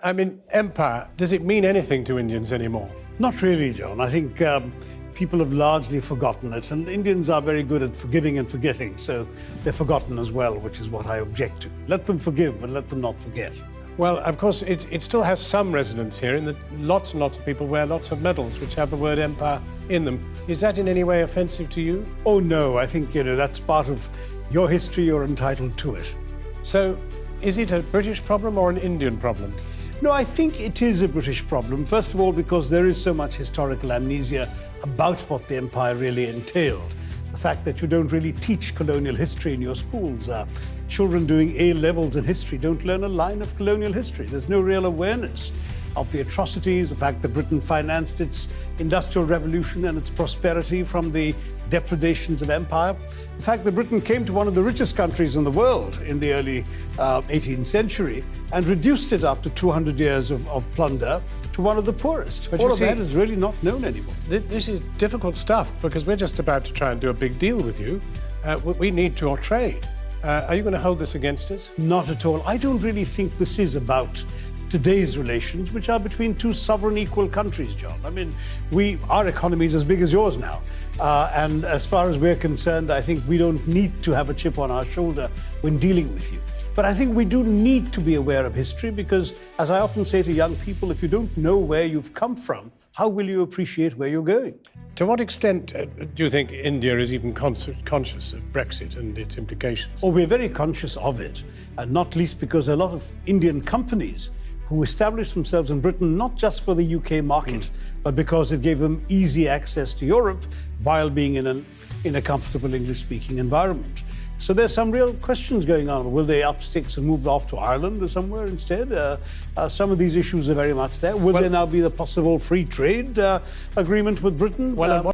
I mean, empire, does it mean anything to Indians anymore? Not really, John. I think people have largely forgotten it, and Indians are very good at forgiving and forgetting, so they're forgotten as well, which is what I object to. Let them forgive, but let them not forget. Well, of course, it still has some resonance here in that lots and lots of people wear lots of medals which have the word empire in them. Is that in any way offensive to you? Oh, no. I think, that's part of your history. You're entitled to it. So, is it a British problem or an Indian problem? No, I think it is a British problem. First of all, because there is so much historical amnesia about what the empire really entailed. The fact that you don't really teach colonial history in your schools. Children doing A levels in history don't learn a line of colonial history. There's no real awareness of the atrocities, the fact that Britain financed its industrial revolution and its prosperity from the depredations of empire. The fact that Britain came to one of the richest countries in the world in the early 18th century and reduced it after 200 years of plunder to one of the poorest. But all of that is really not known anymore. This is difficult stuff because we're just about to try and do a big deal with you. We need your trade. Are you going to hold this against us? Not at all. I don't really think this is about today's relations, which are between two sovereign equal countries, John. I mean, our economy is as big as yours now. And as far as we're concerned, I think we don't need to have a chip on our shoulder when dealing with you. But I think we do need to be aware of history because, as I often say to young people, if you don't know where you've come from, how will you appreciate where you're going? To what extent do you think India is even conscious of Brexit and its implications? Oh, we're very conscious of it, and not least because a lot of Indian companies who established themselves in Britain, not just for the UK market, but because it gave them easy access to Europe while being in a comfortable English-speaking environment. So there's some real questions going on. Will they up sticks and move off to Ireland or somewhere instead? Some of these issues are very much there. Will there now be the possible free trade agreement with Britain? Well,